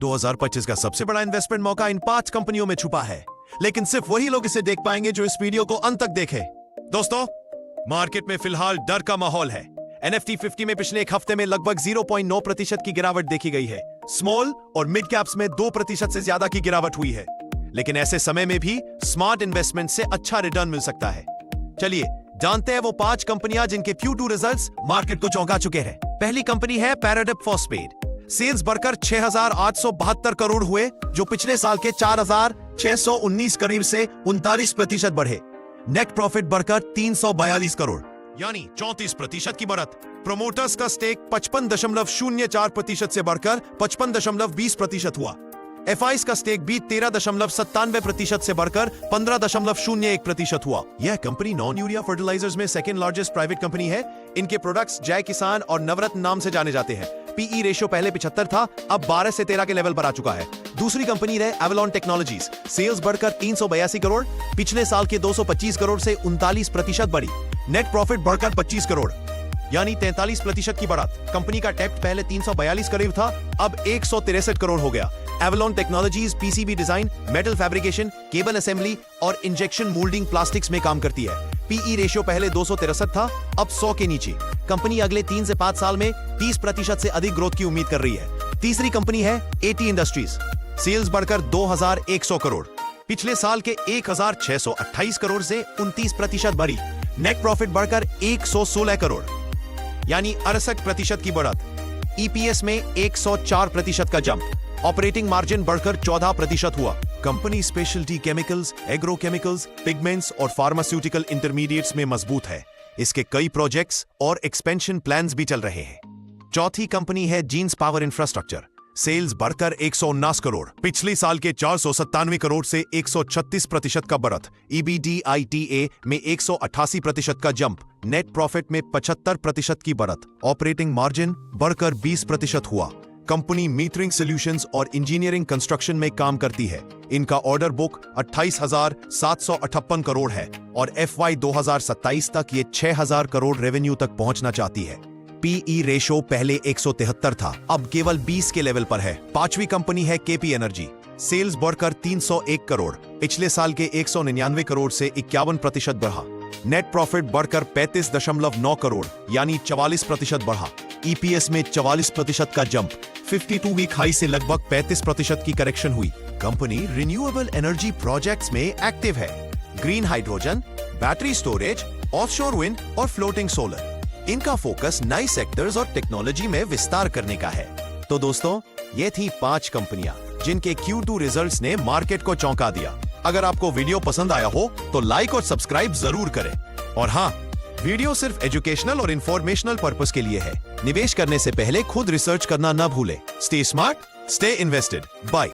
2025 का सबसे बड़ा इन्वेस्टमेंट मौका इन 5 कंपनियों में छुपा है, लेकिन सिर्फ वही लोग इसे देख पाएंगे जो इस वीडियो को अंत तक देखें। दोस्तों, मार्केट में फिलहाल डर का माहौल है। NFT 50 में पिछले एक हफ्ते में लगभग 0.9% की गिरावट देखी गई है। स्मॉल और मिड कैप्स में 2% से ज्यादा की गिरावट हुई है। लेकिन ऐसे समय में भी स्मार्ट इन्वेस्टमेंट से अच्छा रिटर्न मिल सकता है। चलिए जानते हैं वो 5 कंपनियां जिनके Q2 रिजल्ट्स मार्केट को चौंका चुके हैं। पहली कंपनी है पैराडिप फॉस्फेट। सेल्स बढ़कर 6,872 करोड़ हुए, जो पिछले साल के 4,619 करीब से 39% बढ़े। नेट प्रॉफिट बढ़कर 342 करोड़ यानी 34% की बढ़त। प्रोमोटर्स का स्टेक 55.04% से बढ़कर 55.20% हुआ। FIs का स्टेक भी 13.97% से बढ़कर 15.01% हुआ। यह कंपनी नॉन यूरिया फर्टिलाइजर्स में सेकेंड लार्जेस्ट प्राइवेट कंपनी है। इनके प्रोडक्ट्स जय किसान और नवरत्न नाम से जाने जाते हैं। PE रेशियो पहले 75 था, अब 12 से 13 के लेवल पर आ चुका है। दूसरी कंपनी है एवलॉन टेक्नोलॉजीज। सेल्स बढ़कर 382 करोड़, पिछले साल के 225 करोड़ से 39% बढ़ी। नेट प्रॉफिट बढ़कर 25 करोड़ यानी 43% की बढ़त। कंपनी का डेप्ट पहले 342 करोड़ था, अब 163 करोड़ हो गया। Avalon technologies PCB design, metal fabrication, cable assembly और इंजेक्शन मोल्डिंग प्लास्टिक्स में काम करती है। PE रेशियो पहले 263 था, अब 100 के नीचे। कंपनी अगले 3 से 5 साल में 30% से अधिक ग्रोथ की उम्मीद कर रही है। तीसरी कंपनी है AT इंडस्ट्रीज। सेल्स बढ़कर 2,100 करोड़, पिछले साल के 1,628 करोड़ से 29% बढ़ी। नेट प्रॉफिट बढ़कर 116 करोड़ यानी 68% की बढ़त। EPS में 104% का जंप। ऑपरेटिंग मार्जिन बढ़कर 14% हुआ। Company speciality chemicals, agro chemicals, pigments और फार्मास्यूटिकल इंटरमीडिएट्स में मजबूत है। इसके कई प्रोजेक्ट्स और एक्सपेंशन प्लान्स भी चल रहे हैं। चौथी कंपनी है जीन्स पावर इंफ्रास्ट्रक्चर। सेल्स बढ़कर 119 करोड़, पिछले साल के 497 करोड़ से 136% का बढ़त। EBITDA में 188% का जंप। नेट प्रॉफिट में 75% की बढ़त। ऑपरेटिंग मार्जिन बढ़कर 20% हुआ। कंपनी मीटरिंग सॉल्यूशंस और इंजीनियरिंग कंस्ट्रक्शन में काम करती है। इनका ऑर्डर बुक 28,758 करोड़ है और FY 2027 तक ये 6,000 करोड़ रेवेन्यू तक पहुंचना चाहती है। PE रेशो पहले 173 था, अब केवल 20 के लेवल पर है। पांचवी कंपनी है KP एनर्जी। सेल्स बढ़कर 301 करोड़, पिछले साल के 199 करोड़ से 51% बढ़ा। नेट प्रॉफिट बढ़कर 35.9 करोड़ यानी 44% बढ़ा। EPS में 44% का जंप। 52 वीक हाई से लगभग 35% की करेक्शन हुई। कंपनी रिन्यूएबल एनर्जी प्रोजेक्ट्स में एक्टिव है। Green hydrogen, battery storage, offshore wind और फ्लोटिंग सोलर। इनका फोकस नए सेक्टर्स और टेक्नोलॉजी में विस्तार करने का है। तो दोस्तों, ये थी 5 कंपनियां जिनके Q2 रिजल्ट्स ने मार्केट को चौंका दिया। अगर आपको वीडियो पसंद आया हो तो लाइक और सब्सक्राइब जरूर करें। और हाँ, वीडियो सिर्फ एजुकेशनल और इंफॉर्मेशनल पर्पस के लिए है। निवेश करने से पहले खुद रिसर्च करना न भूलें। Stay smart, stay invested. Bye.